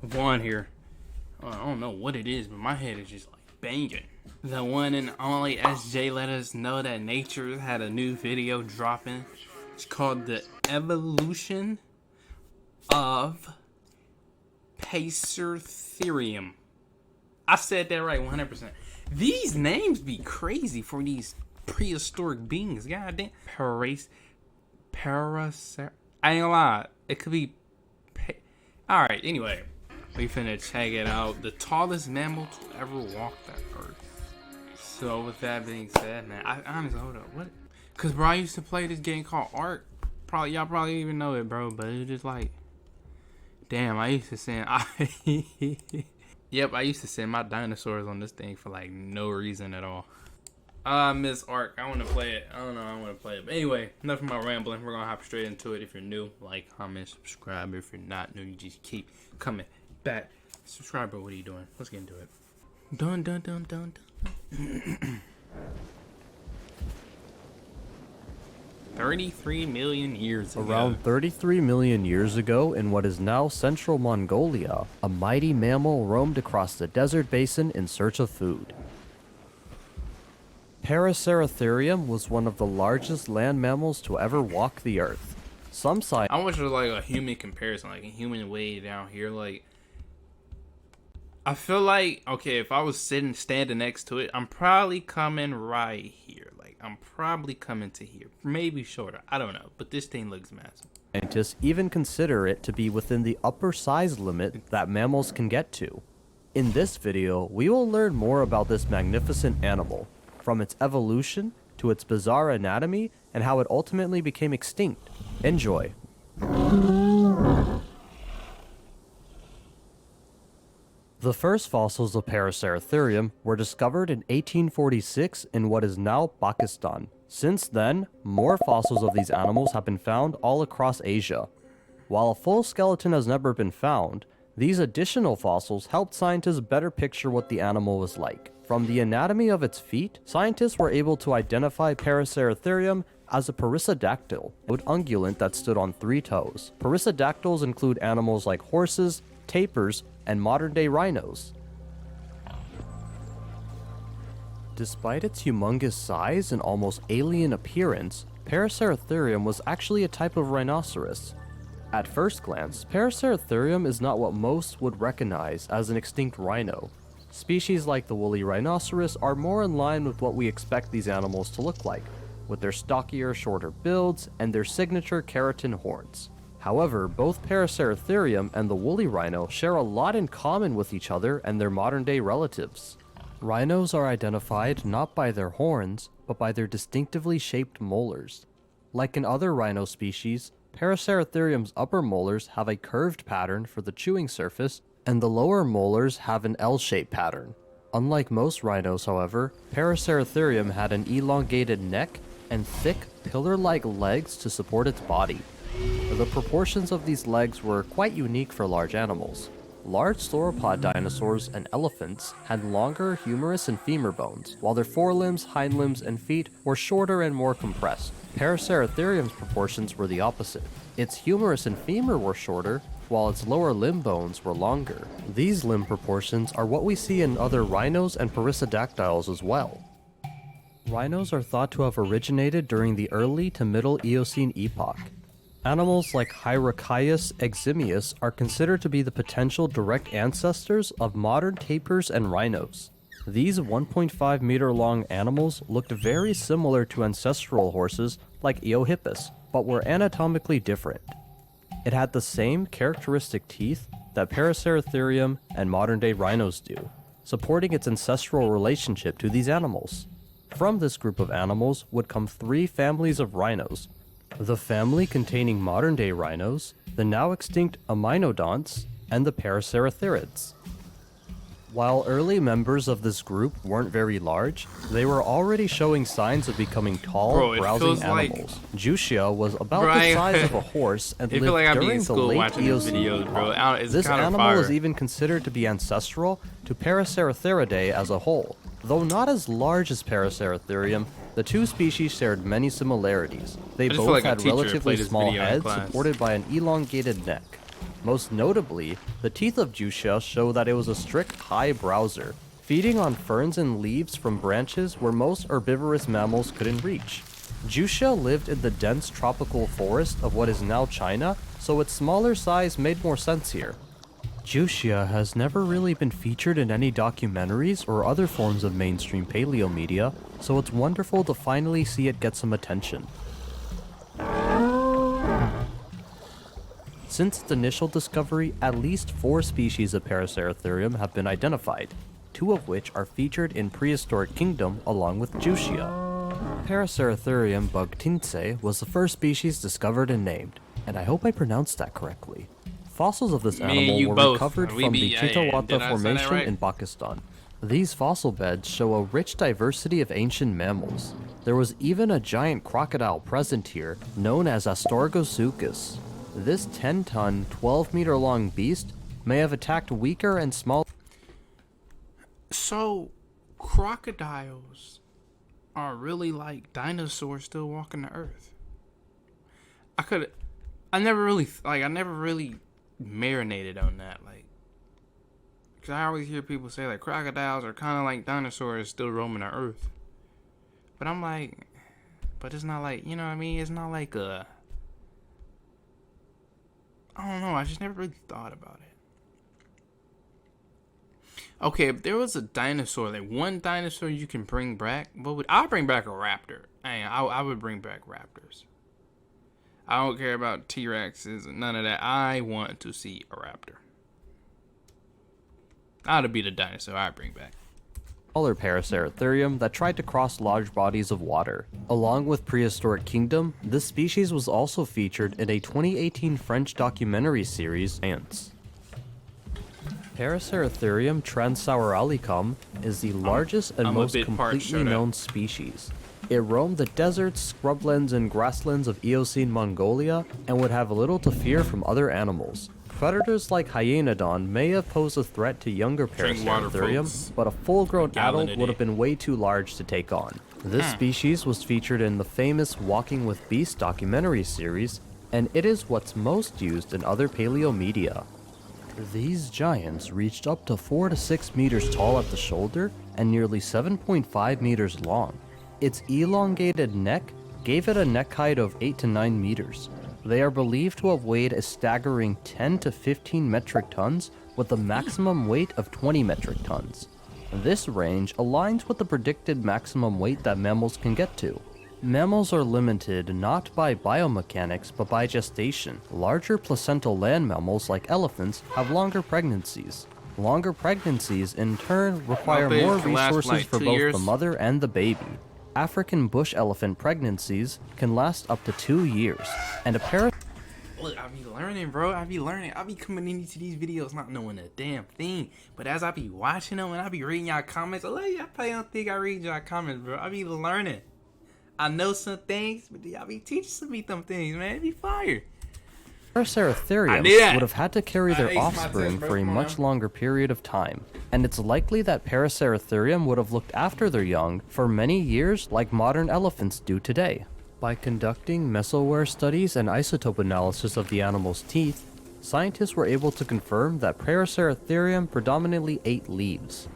Vaughn here. I don't know what it is, but my head is just like banging. The one and only SJ let us know that nature had a new video dropping. It's called The Evolution of PARACERATHEIRUM. I said that right 100%. These names be crazy for these prehistoric beings. Goddamn. Paracer. I ain't gonna lie. It could be. Alright, anyway. We finna check it out. The tallest mammal to ever walk the earth. So, with that being said, man, I honestly, hold up. What? Because, bro, I used to play this game called Ark. Y'all probably even know it, bro. But it's just like. Damn, I used to send. Yep, I used to send my dinosaurs on this thing for like no reason at all. Miss Ark, I want to play it. I don't know, I want to play it. But anyway, enough of my rambling. We're going to hop straight into it. If you're new, like, comment, subscribe. If you're not new, you just keep coming back. Subscriber, what are you doing? Let's get into it. Dun dun dun dun dun. 33 million years ago. Around 33 million years ago, in what is now central Mongolia, a mighty mammal roamed across the desert basin in search of food. Paraceratherium was one of the largest land mammals to ever walk the earth. Some scientists... I want you to like a human comparison, like a human way down here. Like, I feel like, okay, if I was standing next to it, I'm probably coming right here. Like, I'm probably coming to here. Maybe shorter. I don't know. But this thing looks massive. Scientists even consider it to be within the upper size limit that mammals can get to. In this video, we will learn more about this magnificent animal, from its evolution to its bizarre anatomy and how it ultimately became extinct. Enjoy. The first fossils of Paraceratherium were discovered in 1846 in what is now Pakistan. Since then, more fossils of these animals have been found all across Asia. While a full skeleton has never been found, these additional fossils helped scientists better picture what the animal was like. From the anatomy of its feet, scientists were able to identify Paraceratherium as a perissodactyl, an ungulate that stood on 3 toes. Perissodactyls include animals like horses, tapirs, and modern-day rhinos. Despite its humongous size and almost alien appearance, Paraceratherium was actually a type of rhinoceros. At first glance, Paraceratherium is not what most would recognize as an extinct rhino. Species like the woolly rhinoceros are more in line with what we expect these animals to look like, with their stockier, shorter builds and their signature keratin horns. However, both Paraceratherium and the woolly rhino share a lot in common with each other and their modern-day relatives. Rhinos are identified not by their horns, but by their distinctively shaped molars. Like in other rhino species, Paraceratherium's upper molars have a curved pattern for the chewing surface, and the lower molars have an L-shaped pattern. Unlike most rhinos, however, Paraceratherium had an elongated neck and thick, pillar-like legs to support its body. The proportions of these legs were quite unique for large animals. Large sauropod dinosaurs and elephants had longer humerus and femur bones, while their forelimbs, hind limbs, and feet were shorter and more compressed. Paraceratherium's proportions were the opposite. Its humerus and femur were shorter, while its lower limb bones were longer. These limb proportions are what we see in other rhinos and perissodactyls as well. Rhinos are thought to have originated during the early to middle Eocene epoch. Animals like Hyraceus eximius are considered to be the potential direct ancestors of modern tapirs and rhinos. These 1.5 meter long animals looked very similar to ancestral horses like Eohippus, but were anatomically different. It had the same characteristic teeth that Paraceratherium and modern-day rhinos do, supporting its ancestral relationship to these animals. From this group of animals would come 3 families of rhinos: the family containing modern-day rhinos, the now extinct Aminodonts, and the Paraceratherids. While early members of this group weren't very large, they were already showing signs of becoming tall, browsing animals. Jushia was about the size of a horse and lived during the late Eocene epoch. This animal is even considered to be ancestral to Paraceratheridae as a whole. Though not as large as Paraceratherium, the two species shared many similarities. They both had relatively small heads supported by an elongated neck. Most notably, the teeth of Juxia show that it was a strict high browser, feeding on ferns and leaves from branches where most herbivorous mammals couldn't reach. Juxia lived in the dense tropical forest of what is now China, so its smaller size made more sense here. Juxia has never really been featured in any documentaries or other forms of mainstream paleo media, so it's wonderful to finally see it get some attention. Since its initial discovery, at least 4 species of Paraceratherium have been identified, 2 of which are featured in Prehistoric Kingdom along with Juxia. Paraceratherium bugtince was the first species discovered and named, and I hope I pronounced that correctly. Fossils of this animal were recovered from the Chitawata Formation in Pakistan. These fossil beds show a rich diversity of ancient mammals. There was even a giant crocodile present here, known as Astorgosuchus. This 10-ton, 12-meter-long beast may have attacked weaker and small. So, crocodiles are really like dinosaurs still walking the earth. I never really marinated on that, like, because I always hear people say like crocodiles are kind of like dinosaurs still roaming the earth. But I'm like, but it's not like, you know what I mean? It's not like I don't know. I just never really thought about it. Okay, if there was a dinosaur, like one dinosaur you can bring back, I'll bring back a raptor. I would bring back raptors. I don't care about T-Rexes and none of that. I want to see a raptor. I'd be the dinosaur I'd bring back. Smaller Paraceratherium that tried to cross large bodies of water. Along with Prehistoric Kingdom, this species was also featured in a 2018 French documentary series, Ants. Paraceratherium transauralicum is the largest and most completely known species. It roamed the deserts, scrublands, and grasslands of Eocene Mongolia and would have little to fear from other animals. Predators like Hyaenodon may have posed a threat to younger Paraceratherium, but a full-grown adult would have been way too large to take on. This species was featured in the famous Walking with Beasts documentary series, and it is what's most used in other paleo media. These giants reached up to 4 to 6 meters tall at the shoulder and nearly 7.5 meters long. Its elongated neck gave it a neck height of 8 to 9 meters. They are believed to have weighed a staggering 10 to 15 metric tons with a maximum weight of 20 metric tons. This range aligns with the predicted maximum weight that mammals can get to. Mammals are limited not by biomechanics but by gestation. Larger placental land mammals like elephants have longer pregnancies. Longer pregnancies in turn require more resources for both the mother and the baby. African bush elephant pregnancies can last up to 2 years, and Look, I be learning, bro. I be coming into these videos not knowing a damn thing. But as I be watching them and I be reading y'all comments, y'all probably don't think I read y'all comments, bro. I be learning. I know some things, but y'all be teaching me some things, man. It be fire. Paraceratheriums would have had to carry their offspring for a much longer period of time, and it's likely that Paraceratherium would have looked after their young for many years like modern elephants do today. By conducting mesowear studies and isotope analysis of the animal's teeth, scientists were able to confirm that Paraceratherium predominantly ate leaves.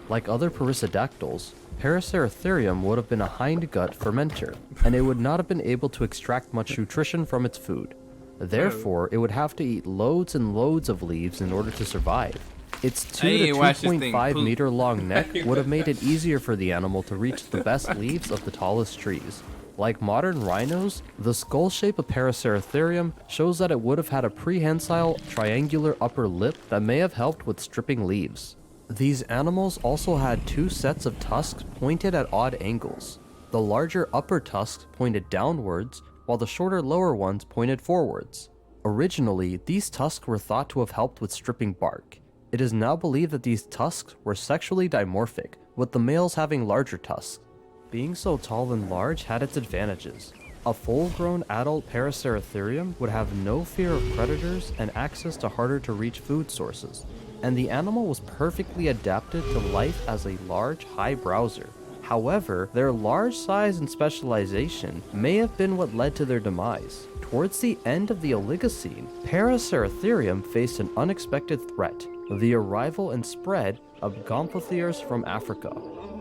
Like other perissodactyls, Paraceratherium would have been a hindgut fermenter, and it would not have been able to extract much nutrition from its food. Therefore, it would have to eat loads and loads of leaves in order to survive. Its 2 to 2.5 meter long neck would have made it easier for the animal to reach the best leaves of the tallest trees. Like modern rhinos, the skull shape of Paraceratherium shows that it would have had a prehensile, triangular upper lip that may have helped with stripping leaves. These animals also had 2 sets of tusks pointed at odd angles. The larger upper tusks pointed downwards, while the shorter lower ones pointed forwards. Originally, these tusks were thought to have helped with stripping bark. It is now believed that these tusks were sexually dimorphic, with the males having larger tusks. Being so tall and large had its advantages. A full-grown adult Paraceratherium would have no fear of predators and access to harder-to-reach food sources, and the animal was perfectly adapted to life as a large, high browser. However, their large size and specialization may have been what led to their demise. Towards the end of the Oligocene, Paraceratherium faced an unexpected threat: the arrival and spread of gomphotheres from Africa.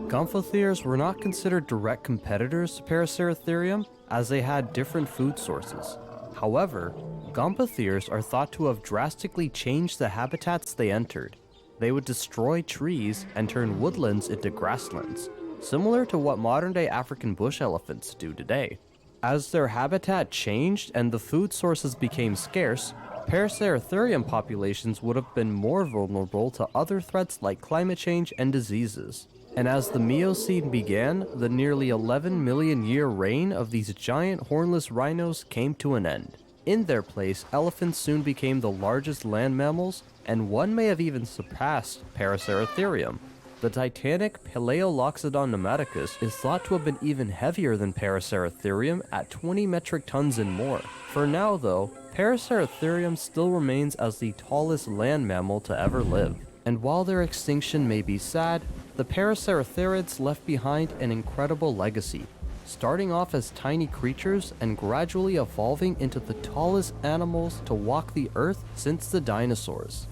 Gomphotheres were not considered direct competitors to Paraceratherium, as they had different food sources. However, gomphotheres are thought to have drastically changed the habitats they entered. They would destroy trees and turn woodlands into grasslands, similar to what modern-day African bush elephants do today. As their habitat changed and the food sources became scarce, Paraceratherium populations would have been more vulnerable to other threats like climate change and diseases. And as the Miocene began, the nearly 11 million year reign of these giant hornless rhinos came to an end. In their place, elephants soon became the largest land mammals, and one may have even surpassed Paraceratherium. The titanic Paleoloxodon pneumaticus is thought to have been even heavier than Paraceratherium at 20 metric tons and more. For now though, Paraceratherium still remains as the tallest land mammal to ever live. And while their extinction may be sad, the Paraceratherids left behind an incredible legacy, starting off as tiny creatures and gradually evolving into the tallest animals to walk the earth since the dinosaurs.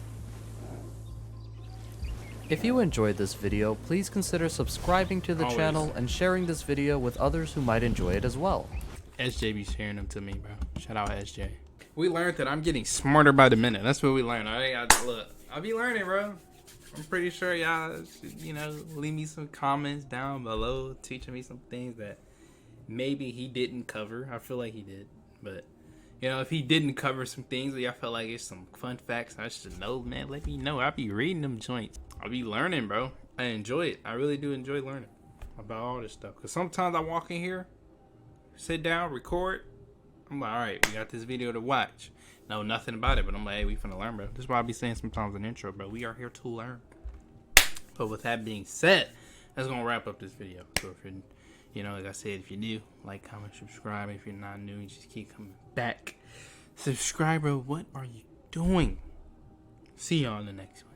If you enjoyed this video, please consider subscribing to the channel and sharing this video with others who might enjoy it as well. SJ be sharing them to me, bro. Shout out SJ. We learned that I'm getting smarter by the minute. That's what we learned. Look, I'll be learning, bro. I'm pretty sure y'all should, leave me some comments down below teaching me some things that maybe he didn't cover. I feel like he did. But, if he didn't cover some things or y'all feel like it's some fun facts I should know, man, let me know. I'll be reading them joints. I'll be learning, bro. I enjoy it. I really do enjoy learning about all this stuff. Because sometimes I walk in here, sit down, record. I'm like, all right, we got this video to watch. Know nothing about it, but I'm like, hey, we finna learn, bro. This is why I be saying sometimes in the intro, bro. We are here to learn. But with that being said, that's gonna wrap up this video. So if you're, like I said, if you're new, like, comment, subscribe. If you're not new, just keep coming back. Subscribe, bro. What are you doing? See y'all in the next one.